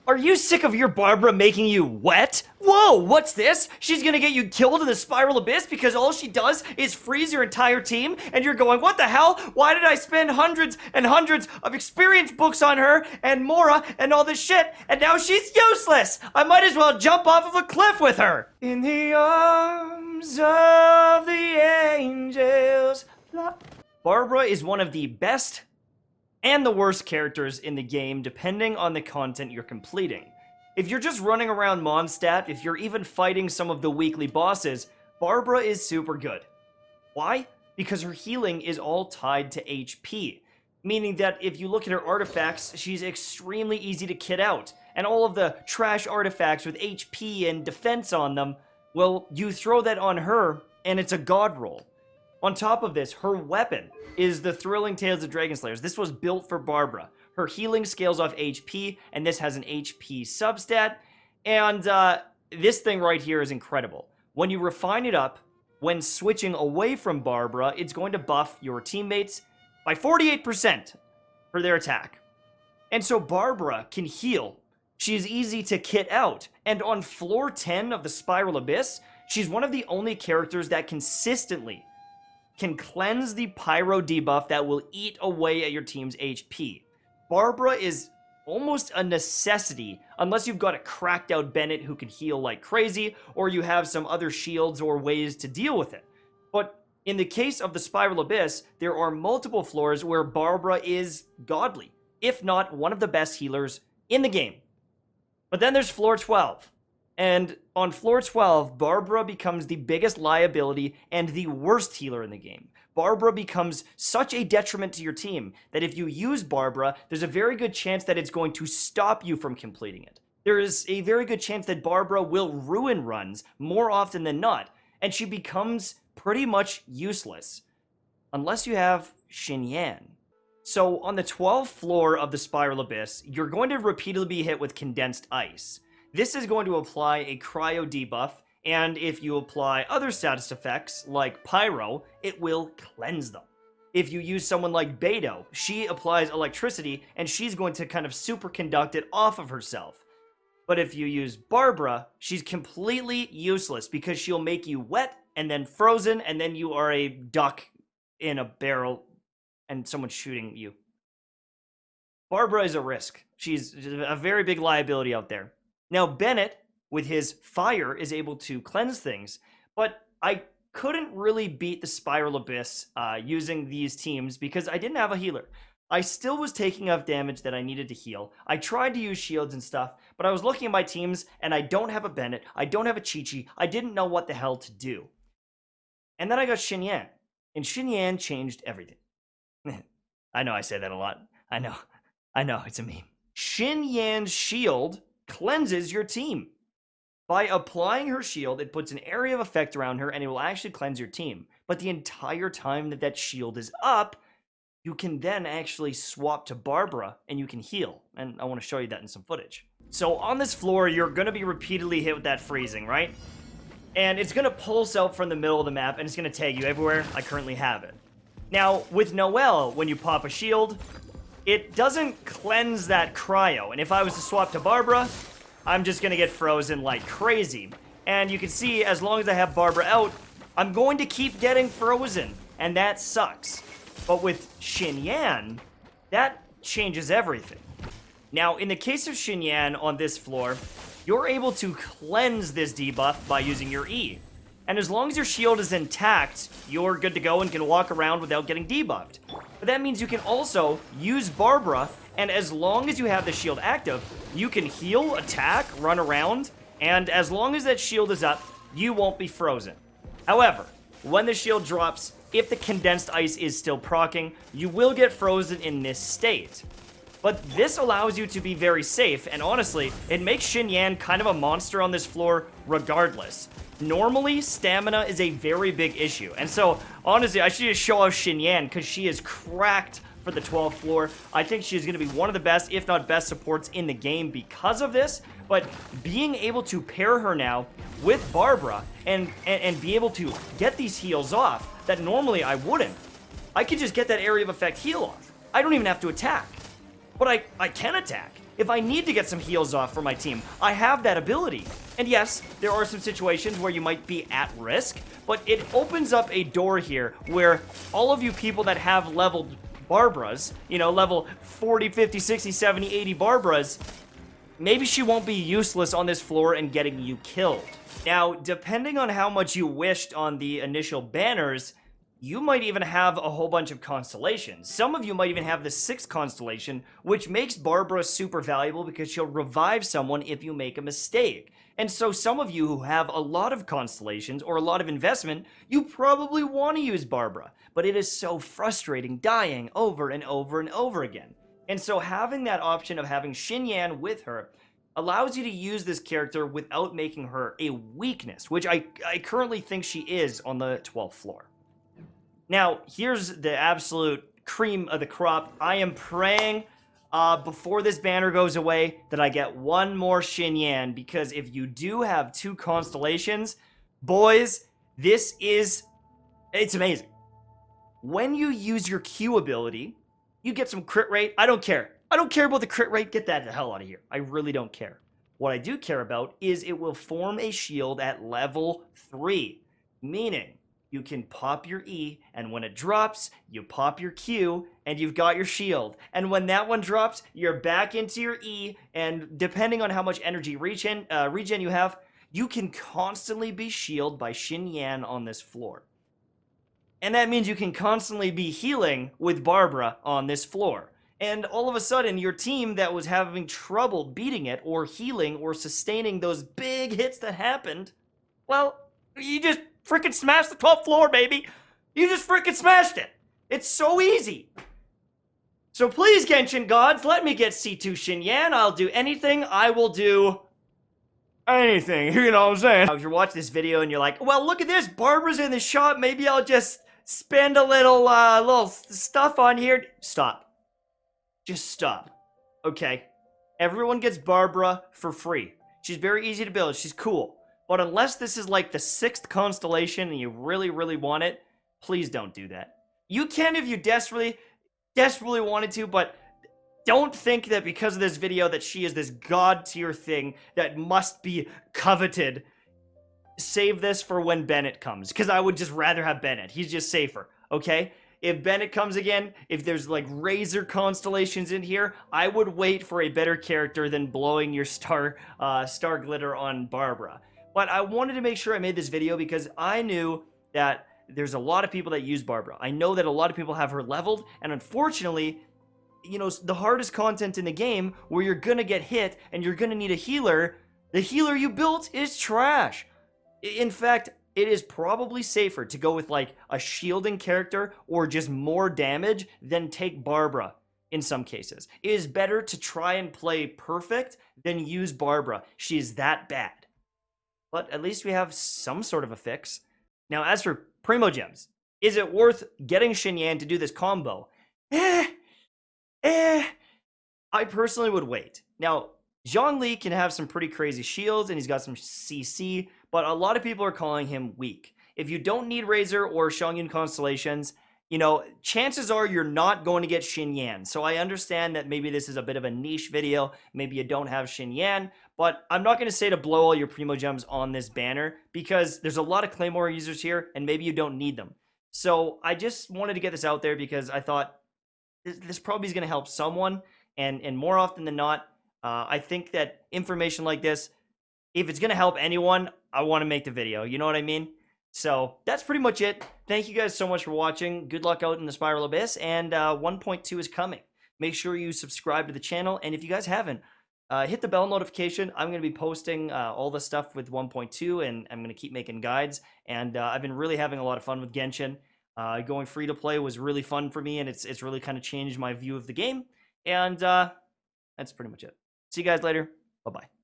Are you sick of your Barbara making you wet? Whoa, what's this? She's gonna get you killed in the Spiral Abyss because all she does is freeze your entire team, and you're going, what the hell? Why did I spend hundreds and hundreds of experience books on her and Mora and all this shit, and now she's useless? I might as well jump off of a cliff with her. In the arms of the angels. Barbara is one of the best and the worst characters in the game, depending on the content you're completing. If you're just running around Mondstadt, if you're even fighting some of the weekly bosses, Barbara is super good. Why? Because her healing is all tied to HP, meaning that if you look at her artifacts, she's extremely easy to kit out, and all of the trash artifacts with HP and defense on them, well, you throw that on her, and it's a god roll. On top of this, her weapon is the Thrilling Tales of Dragon Slayers. This was built for Barbara. Her healing scales off HP, and this has an HP substat. And this thing right here is incredible. When you refine it up, when switching away from Barbara, it's going to buff your teammates by 48% for their attack. And so Barbara can heal. She's easy to kit out. And on floor 10 of the Spiral Abyss, she's one of the only characters that consistently can cleanse the pyro debuff that will eat away at your team's HP. Barbara is almost a necessity unless you've got a cracked out Bennett who can heal like crazy, or you have some other shields or ways to deal with it. But in the case of the Spiral Abyss, there are multiple floors where Barbara is godly, if not one of the best healers in the game. But then there's floor 12. And on floor 12, Barbara becomes the biggest liability and the worst healer in the game. Barbara becomes such a detriment to your team that if you use Barbara, there's a very good chance that it's going to stop you from completing it. There is a very good chance that Barbara will ruin runs more often than not, and she becomes pretty much useless. Unless you have Xinyan. So on the 12th floor of the Spiral Abyss, you're going to repeatedly be hit with condensed ice. This is going to apply a cryo debuff, and if you apply other status effects, like Pyro, it will cleanse them. If you use someone like Beto, she applies electricity, and she's going to kind of superconduct it off of herself. But if you use Barbara, she's completely useless, because she'll make you wet, and then frozen, and then you are a duck in a barrel, and someone's shooting you. Barbara is a risk. She's a very big liability out there. Now, Bennett, with his fire, is able to cleanse things, but I couldn't really beat the Spiral Abyss using these teams because I didn't have a healer. I still was taking enough damage that I needed to heal. I tried to use shields and stuff, but I was looking at my teams, and I don't have a Bennett, I don't have a Chi-Chi, I didn't know what the hell to do. And then I got Xinyan, and Xinyan changed everything. I know I say that a lot. I know, it's a meme. Xinyan's shield cleanses your team. By applying her shield, it puts an area of effect around her, and it will actually cleanse your team. But the entire time that that shield is up, you can then actually swap to Barbara, and you can heal. And I want to show you that in some footage. So on this floor, you're going to be repeatedly hit with that freezing, right? And it's going to pulse out from the middle of the map, and it's going to tag you everywhere. I currently have it. Now, with Noelle, when you pop a shield, it doesn't cleanse that cryo, and if I was to swap to Barbara, I'm just gonna get frozen like crazy. And you can see, as long as I have Barbara out, I'm going to keep getting frozen, and that sucks. But with Xinyan, that changes everything. Now, in the case of Xinyan on this floor, you're able to cleanse this debuff by using your E. And as long as your shield is intact, you're good to go and can walk around without getting debuffed. But that means you can also use Barbara, and as long as you have the shield active, you can heal, attack, run around, and as long as that shield is up, you won't be frozen. However, when the shield drops, if the condensed ice is still proccing, you will get frozen in this state. But this allows you to be very safe, and honestly, it makes Xinyan kind of a monster on this floor regardless. Normally, stamina is a very big issue, and so, honestly, I should just show off Xinyan, because she is cracked for the 12th floor. I think she's going to be one of the best, if not best, supports in the game because of this, but being able to pair her now with Barbara, and be able to get these heals off, that normally I wouldn't. I could just get that area of effect heal off. I don't even have to attack. But I can attack. if I need to get some heals off for my team, I have that ability. And yes, there are some situations where you might be at risk, but it opens up a door here where all of you people that have leveled Barbaras, you know, level 40, 50, 60, 70, 80 Barbaras, maybe she won't be useless on this floor and getting you killed. Now, depending on how much you wished on the initial banners, you might even have a whole bunch of constellations. Some of you might even have the 6th constellation, which makes Barbara super valuable because she'll revive someone if you make a mistake. And so some of you who have a lot of constellations or a lot of investment, you probably want to use Barbara, but it is so frustrating dying over and over and over again. And so having that option of having Xinyan with her allows you to use this character without making her a weakness, which I currently think she is on the 12th floor. Now, here's the absolute cream of the crop. I am praying before this banner goes away that I get one more Xinyan, because if you do have 2 constellations, boys, it's amazing. When you use your Q ability, you get some crit rate. I don't care. I don't care about the crit rate. Get that the hell out of here. I really don't care. What I do care about is it will form a shield at level 3, meaning you can pop your E, and when it drops, you pop your Q, and you've got your shield. And when that one drops, you're back into your E, and depending on how much energy regen you have, you can constantly be shielded by Xinyan on this floor. And that means you can constantly be healing with Barbara on this floor. And all of a sudden, your team that was having trouble beating it, or healing, or sustaining those big hits that happened, well, you just freaking smashed the 12th floor, baby. You just freaking smashed it. It's so easy. So please, Genshin gods, let me get C2 Xinyan. I'll do anything. I will do anything. You know what I'm saying? If you're watching this video and you're like, well, look at this. Barbara's in the shop. Maybe I'll just spend a little stuff on here. Stop. Just stop. Okay? Everyone gets Barbara for free. She's very easy to build. She's cool. But unless this is like the 6th constellation and you really, really want it, please don't do that. You can if you desperately wanted to, but don't think that because of this video that she is this god tier thing that must be coveted. Save this for when Bennett comes, because I would just rather have Bennett. He's just safer, okay? If Bennett comes again, if there's like Razor constellations in here, I would wait for a better character than blowing your starglitter on Barbara. But I wanted to make sure I made this video because I knew that there's a lot of people that use Barbara. I know that a lot of people have her leveled, and unfortunately, you know, the hardest content in the game where you're gonna get hit and you're gonna need a healer, the healer you built is trash. In fact, it is probably safer to go with like a shielding character or just more damage than take Barbara in some cases. It is better to try and play perfect than use Barbara. She is that bad. But at least we have some sort of a fix. Now, as for Primo Gems, is it worth getting Xinyan to do this combo? I personally would wait. Now, Zhongli can have some pretty crazy shields, and he's got some CC, but a lot of people are calling him weak. If you don't need Razor or Xiangyun constellations, you know, chances are you're not going to get Xinyan. So I understand that maybe this is a bit of a niche video. Maybe you don't have Xinyan, but I'm not going to say to blow all your Primo Gems on this banner because there's a lot of Claymore users here and maybe you don't need them. So I just wanted to get this out there because I thought this probably is going to help someone. And more often than not, I think that information like this, if it's going to help anyone, I want to make the video. You know what I mean? So that's pretty much it. Thank you guys so much for watching. Good luck out in the Spiral Abyss, and 1.2 is coming. Make sure you subscribe to the channel, and if you guys haven't, hit the bell notification. I'm going to be posting all the stuff with 1.2, and I'm going to keep making guides, and I've been really having a lot of fun with Genshin. Going free to play was really fun for me, and it's really kind of changed my view of the game, and that's pretty much it. See you guys later. Bye-bye.